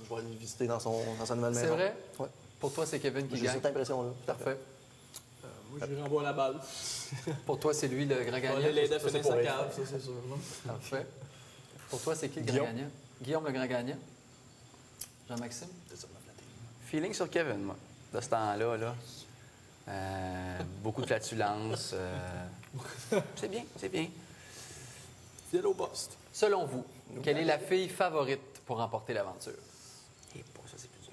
je vais aller le visiter dans sa nouvelle maison. C'est vrai? Oui. Pour toi, c'est Kevin qui J'ai gagne. cette impression-là. Parfait. Moi, je lui renvoie la balle. Pour toi, c'est lui le grand On va gagnant. aller l'aider à Ça, c'est finir pour sa elle. cave, ça, c'est sûr. là. Parfait. Pour toi, c'est qui le grand Guillaume. gagnant? Guillaume, le grand gagnant. Jean-Maxime? Feeling sur Kevin, moi, de ce temps-là. Là. Beaucoup de flatulences. C'est bien, c'est bien. Fidèle au poste. Selon vous, quelle est la fille favorite pour remporter l'aventure? Et bon, ça, c'est plus dur.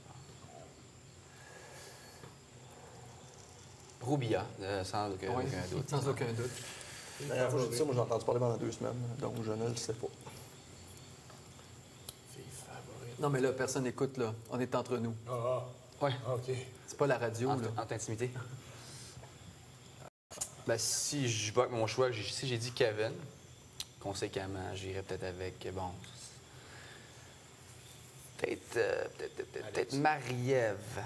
Roubia, sans aucun Oui, doute. sans aucun doute. La dernière fois que j'ai dit ça, moi, j'ai entendu parler pendant 2 semaines, donc je ne le sais pas. Fille favorite. Non, mais là, personne n'écoute, là. On est entre nous. Ah, Ouais. OK. C'est pas la radio, là. En intimité. Ben, si je vais avec mon choix, si j'ai dit Kevin, conséquemment, j'irais peut-être avec, bon, peut-être Marie-Ève.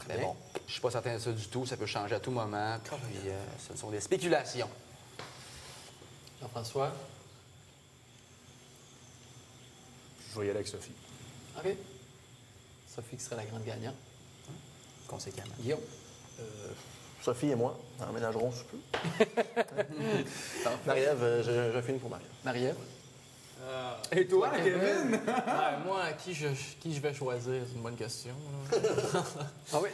Mais bon, je suis pas certain de ça du tout. Ça peut changer à tout moment. Puis, ce sont des spéculations. Jean-François? Je vais y aller avec Sophie. OK. Sophie qui serait la grande gagnante. Conséquemment. Guillaume? Sophie et moi emménagerons sous peu. Marie-Ève, je finis pour Marie-Ève. Marie-Ève? Et toi, Kevin? Ouais, moi, qui je vais choisir? C'est une bonne question. là. Ah oui?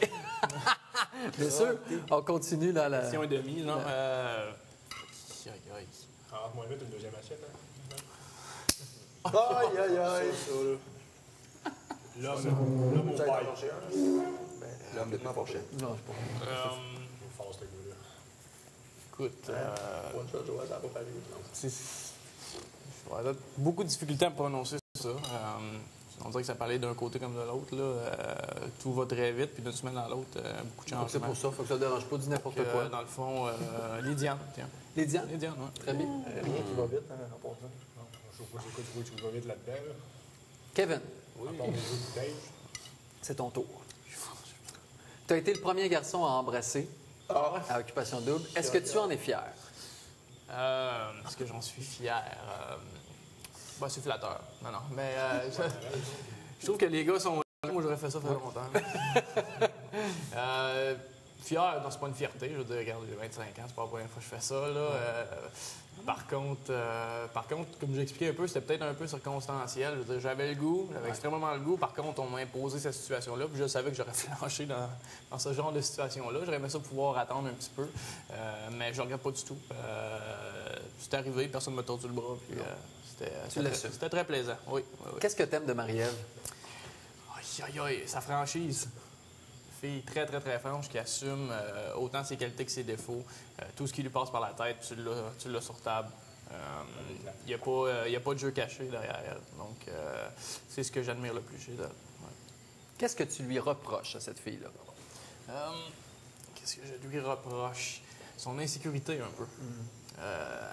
Bien sûr. On continue, là. La... Question et demie, non? Aïe, aïe. Ah, moi, vite, une deuxième assiette. Hein? Aïe, aïe, aïe! L'homme au paille. L'homme de prochain. Non, je sais pas. Je force le gars-là. Écoute, One shot, Joël, ça n'a pas fallu. j'aurais beaucoup de difficultés à prononcer ça. On dirait que ça parlait d'un côté comme de l'autre. Tout va très vite, puis d'une semaine à l'autre, beaucoup de Donc, c'est changements. pour ça. Faut que ça ne dérange pas. Dis n'importe Donc, quoi. dans le fond, Lydiane, tiens. Lydiane? Lydiane, oui. Très bien. Rien qui va vite, hein, en passant. Non, je sais pas c'est quoi tu veux que tu vas vite là-dedans. Là. Kevin, À part les jeux de bouteille. c'est ton tour. Tu as été le premier garçon à embrasser à Occupation Double. Est-ce que tu en es fier? Est-ce que j'en suis fier? Bah, c'est flatteur. Non, non. Mais je trouve que les gars sont... Moi, j'aurais fait ça il longtemps. Fier, non, c'est pas une fierté. Je veux dire, regarde, j'ai 25 ans, c'est pas la première fois que je fais ça. Là. Par contre, comme j'ai expliqué un peu, c'était peut-être un peu circonstanciel. Je veux dire, j'avais le goût, j'avais extrêmement le goût. Par contre, on m'a imposé cette situation-là. Puis je savais que j'aurais flanché dans ce genre de situation-là. J'aurais aimé ça pouvoir attendre un petit peu. Mais je ne regrette pas du tout. C'est arrivé, personne ne m'a tordu le bras. Puis, c'était très plaisant. Oui, oui, oui. Qu'est-ce que tu aimes de Marie-Ève? Aïe, aïe, aïe, sa franchise. Fille très, très, très franche qui assume autant ses qualités que ses défauts. Tout ce qui lui passe par la tête, tu l'as sur table. Il n'y a pas de jeu caché derrière elle. Donc, c'est ce que j'admire le plus chez elle. Ouais. Qu'est-ce que tu lui reproches à cette fille-là? Qu'est-ce que je lui reproche? Son insécurité, un peu.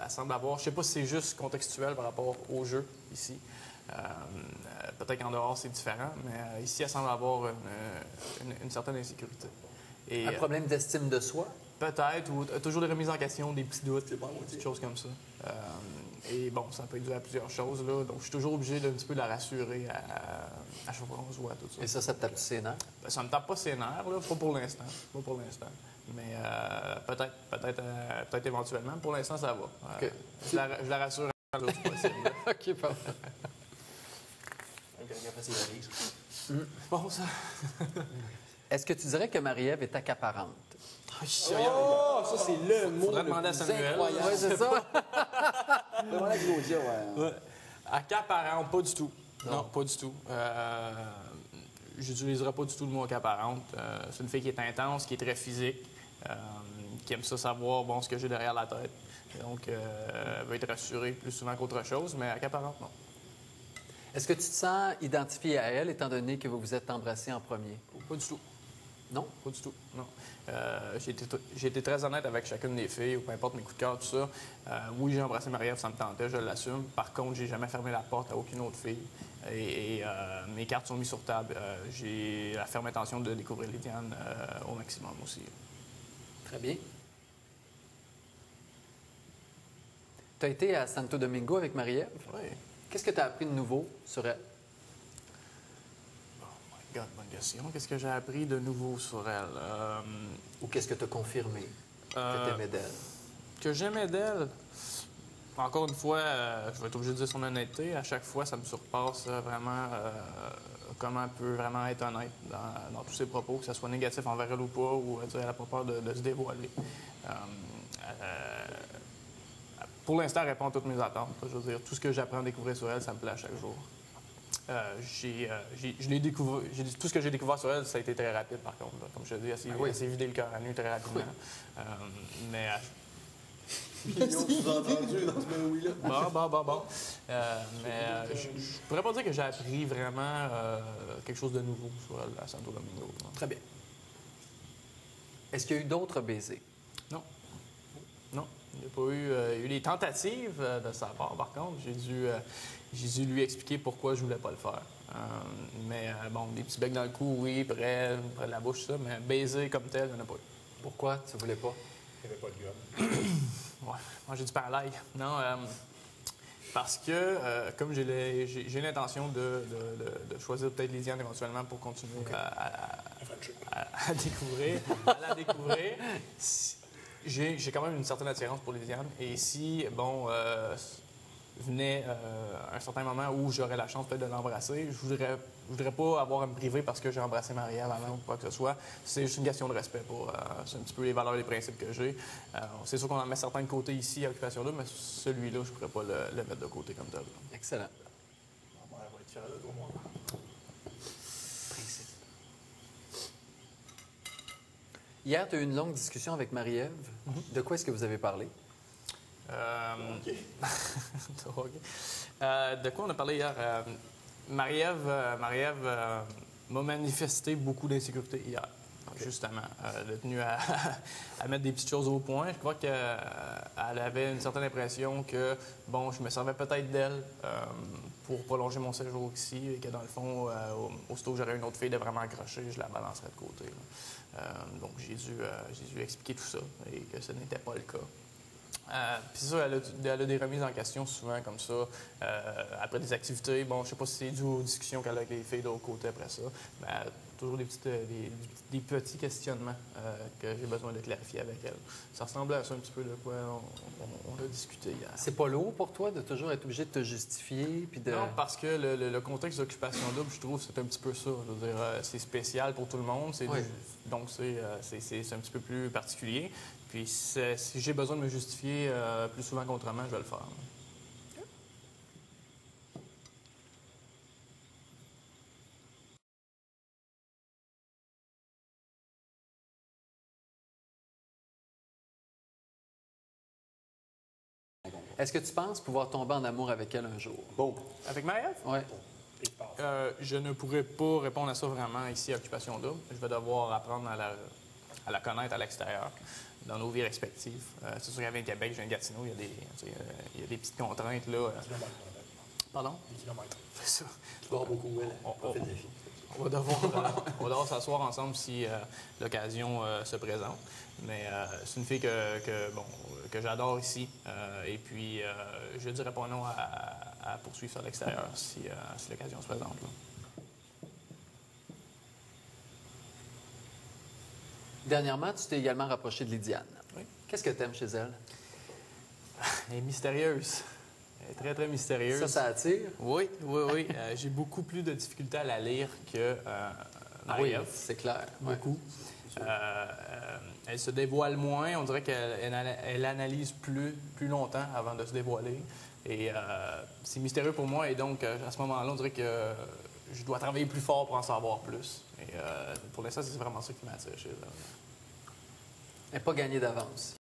Elle semble avoir... Je ne sais pas si c'est juste contextuel par rapport au jeu, ici. Peut-être qu'en dehors, c'est différent, mais ici, elle semble avoir une certaine insécurité. Et, Un problème d'estime de soi? peut-être, ou toujours des remises en question, des petits doutes, des choses comme ça. Et bon, ça peut être dû à plusieurs choses, là. Donc, je suis toujours obligé d'un petit peu de la rassurer à chaque fois qu'on se voit, tout ça. Et ça te tape ses nerfs? Ben, ça me tape pas ses nerfs, là, pas pour l'instant. Pas pour l'instant. Mais peut-être éventuellement. Pour l'instant, ça va. OK. Je la rassure à l'autre possible. OK, parfait. Quelqu'un fait ses valises. Bon, ça. Est-ce que tu dirais que Marie-Ève est accaparante? Oh, ça, c'est le mot. Faudrait demander à Samuel. Oui, c'est ça. Demande à Claudia, ouais. Accaparante, pas du tout. Non, pas du tout. J'utiliserai pas du tout le mot accaparante. C'est une fille qui est intense, qui est très physique, qui aime ça savoir ce que j'ai derrière la tête. Donc, elle va être rassurée plus souvent qu'autre chose, mais accaparante, non. Est-ce que tu te sens identifié à elle, étant donné que vous vous êtes embrassés en premier? Pas du tout. Non? Pas du tout, non. J'ai été très honnête avec chacune des filles, ou peu importe mes coups de cœur, tout ça. Oui, j'ai embrassé Marie-Ève, ça me tentait, je l'assume. Par contre, j'ai jamais fermé la porte à aucune autre fille. Et mes cartes sont mises sur table. J'ai la ferme intention de découvrir Lydiane au maximum aussi. Très bien. Tu as été à Santo Domingo avec Marie-Ève. Oui. Qu'est-ce que tu as appris de nouveau sur elle? God, bonne question. Qu'est-ce que j'ai appris de nouveau sur elle? Ou qu'est-ce que tu as confirmé que tu aimais d'elle? Que j'aimais d'elle. Encore une fois, je vais être obligé de dire son honnêteté. À chaque fois, ça me surpasse vraiment comment elle peut vraiment être honnête dans tous ses propos, que ce soit négatif envers elle ou pas, ou elle n'a pas peur de se dévoiler. Pour l'instant, elle répond à toutes mes attentes. Je veux dire, tout ce que j'apprends à découvrir sur elle, ça me plaît à chaque jour. Tout ce que j'ai découvert sur elle, ça a été très rapide, par contre. Là. Comme je te dis, elle s'est vidé le cœur à nu très rapidement. Mais Millions sous-entendus dans ce même oui-là. bon. Je pourrais pas dire que j'ai appris vraiment quelque chose de nouveau sur elle à Santo Domingo. Non. Très bien. Est-ce qu'il y a eu d'autres baisers? Non. Il n'y a pas eu... il y a eu des tentatives de sa part, par contre. J'ai dû lui expliquer pourquoi je voulais pas le faire. Des petits becs dans le cou, oui, près de la bouche, ça, mais baiser comme tel, il n'y en a pas eu. Pourquoi tu voulais pas? Il n'y avait pas de gun. Ouais, moi j'ai du parallèle. Non, parce que comme j'ai l'intention de choisir peut-être Lydiane éventuellement pour continuer à la découvrir, j'ai quand même une certaine attirance pour Lydiane. Et si, venait un certain moment où j'aurais la chance peut-être de l'embrasser, je voudrais pas avoir à me priver parce que j'ai embrassé Marie-Ève avant ou quoi que ce soit. C'est juste une question de respect c'est un petit peu les valeurs et les principes que j'ai. C'est sûr qu'on en met certains de côté ici à Occupation Double, mais celui-là, je pourrais pas le mettre de côté comme tel. Excellent. Ma mère va être fière de toi, moi. Principe. Hier, tu as eu une longue discussion avec Marie-Ève. De quoi est-ce que vous avez parlé? OK. De quoi on a parlé hier? Marie-Ève m'a manifesté beaucoup d'insécurité hier, justement. Elle a tenu à mettre des petites choses au point. Je crois qu'elle avait une certaine impression que, je me servais peut-être d'elle pour prolonger mon séjour ici et que, dans le fond, aussitôt que j'aurais une autre fille de vraiment accrocher, je la balancerais de côté. Donc, j'ai dû expliquer tout ça et que ce n'était pas le cas. Puis c'est sûr, elle a des remises en question souvent comme ça, après des activités. Je sais pas si c'est dû aux discussions qu'elle a avec les filles de l'autre côté après ça, mais toujours des petits questionnements que j'ai besoin de clarifier avec elle. Ça ressemblait à ça un petit peu de quoi on a discuté hier. C'est pas lourd pour toi de toujours être obligé de te justifier? Puis de... Non, parce que le contexte d'Occupation Double, je trouve, c'est un petit peu ça. Je veux dire, c'est spécial pour tout le monde, donc c'est un petit peu plus particulier. Puis si j'ai besoin de me justifier plus souvent qu'autrement, je vais le faire. Est-ce que tu penses pouvoir tomber en amour avec elle un jour? Bon. Avec Marie-Ève? Oui. Je ne pourrais pas répondre à ça vraiment ici à Occupation Double. Je vais devoir apprendre à la connaître à l'extérieur, dans nos vies respectives. C'est sûr qu'elle vient de Québec, je viens de Gatineau, il y a des petites contraintes là. Pardon? Des kilomètres. C'est ça. Tu dors beaucoup, elle. Pas fait de défi. On va devoir s'asseour ensemble si l'occasion se présente. Mais c'est une fille que j'adore ici. Et puis, je ne dirais pas non à poursuivre ça à l'extérieur si l'occasion se présente. Là. Dernièrement, tu t'es également rapproché de Lydiane. Oui. Qu'est-ce que tu aimes chez elle? Elle est mystérieuse. Elle est très, très mystérieuse. Ça attire? Oui. J'ai beaucoup plus de difficultés à la lire que Oui, Marie-Ève. c'est clair. Beaucoup. Elle se dévoile moins. On dirait qu'elle analyse plus longtemps avant de se dévoiler. Et c'est mystérieux pour moi. Et donc, à ce moment-là, on dirait que je dois travailler plus fort pour en savoir plus. Et pour l'instant, c'est vraiment ça qui m'attire chez elle. Elle n'est pas gagnée d'avance.